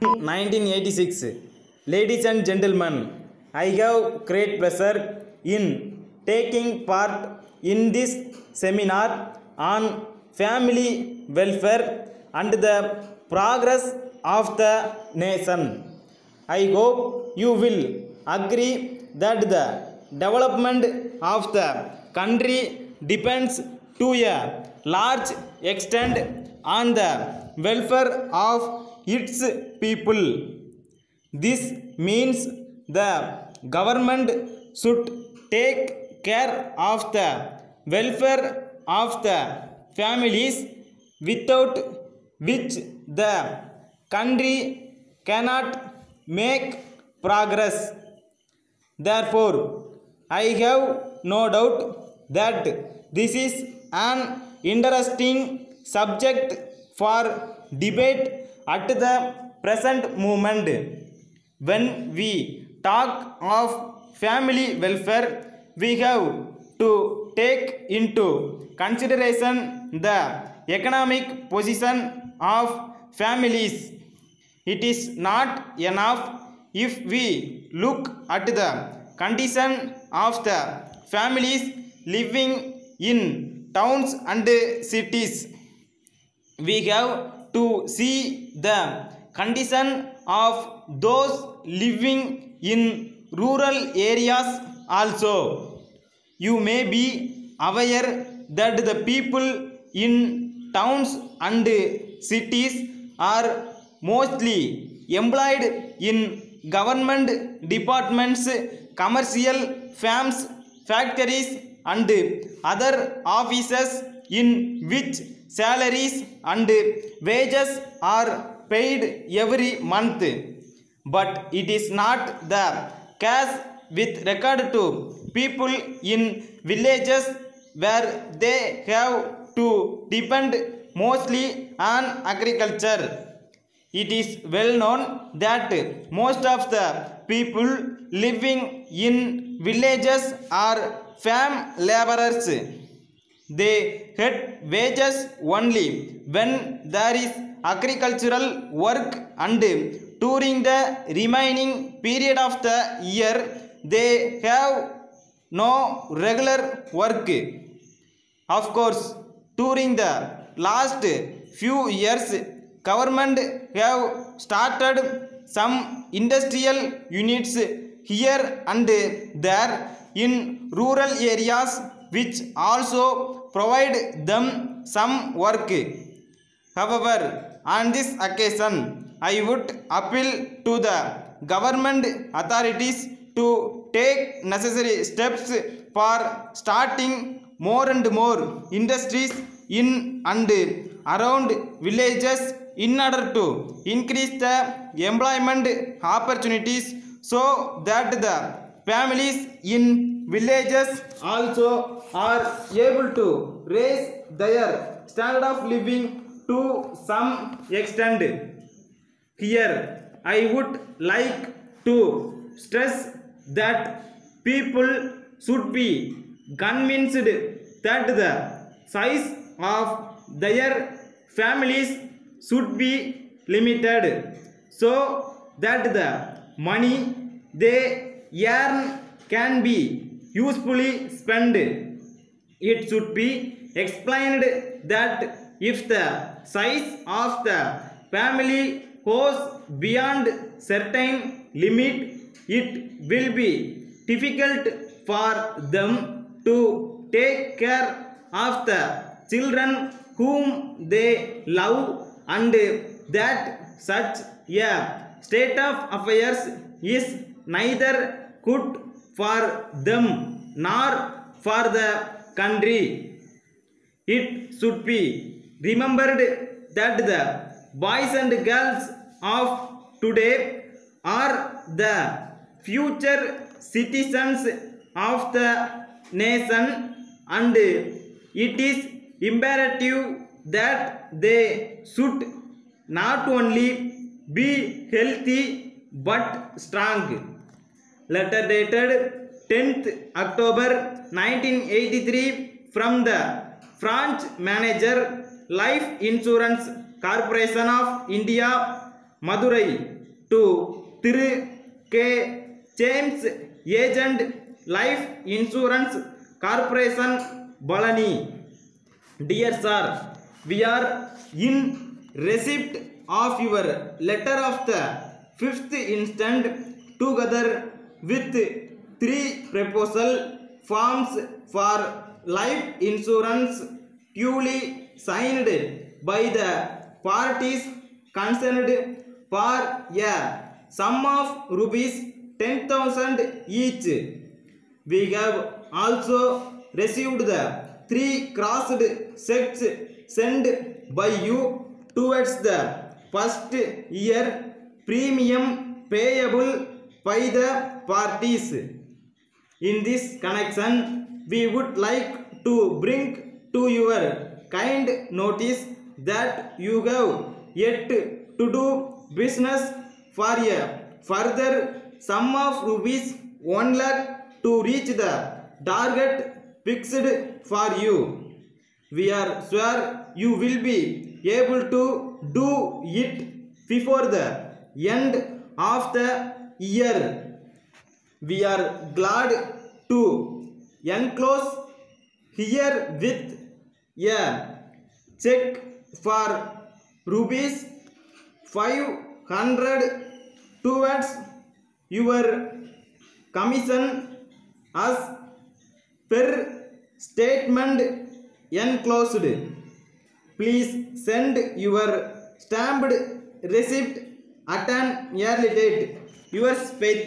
1986. Ladies and gentlemen, I have great pleasure in taking part in this seminar on family welfare and the progress of the nation. I hope you will agree that the development of the country depends to a large extent on the welfare of its people. This means the government should take care of the welfare of the families, without which the country cannot make progress. Therefore, I have no doubt that this is an interesting subject for debate at the present moment. When we talk of family welfare, we have to take into consideration the economic position of families. It is not enough if we look at the condition of the families living in towns and cities. We have to see the condition of those living in rural areas also. You may be aware that the people in towns and cities are mostly employed in government departments, commercial firms, factories and other offices, in which salaries and wages are paid every month. But it is not the case with regard to people in villages, where they have to depend mostly on agriculture. It is well known that most of the people living in villages are farm laborers. They get wages only when there is agricultural work, and during the remaining period of the year they have no regular work. Of course, during the last few years, government have started some industrial units here and there in rural areas, which also provide them some work. However, on this occasion, I would appeal to the government authorities to take necessary steps for starting more and more industries in and around villages, in order to increase the employment opportunities, so that the families in villages also are able to raise their standard of living to some extent. Here I would like to stress that people should be convinced that the size of their families should be limited, so that the money they earn can be usefully spent. It should be explained that if the size of the family goes beyond certain limit, it will be difficult for them to take care of the children whom they love, and that such a state of affairs is neither good for them nor for the country. It should be remembered that the boys and girls of today are the future citizens of the nation, and it is imperative that they should not only be healthy but strong. Letter dated 10th October 1983 from the branch manager, Life Insurance Corporation of India, Madurai to Thiru K. James, Agent, Life Insurance Corporation, Balani. Dear sir, we are in receipt of your letter of the 5th instant together with 3 proposal forms for life insurance duly signed by the parties concerned for a sum of rupees 10,000 each. We have also received the 3 crossed checks sent by you towards the first year premium payable by the parties. In this connection, we would like to bring to your kind notice that you have yet to do business for a further sum of rupees 1 lakh to reach the target fixed for you. We are sure you will be able to do it before the end of the year. We are glad to enclose here with a check for rupees 500 towards your commission as per statement enclosed. Please send your stamped receipt at an early date. Yours faithfully.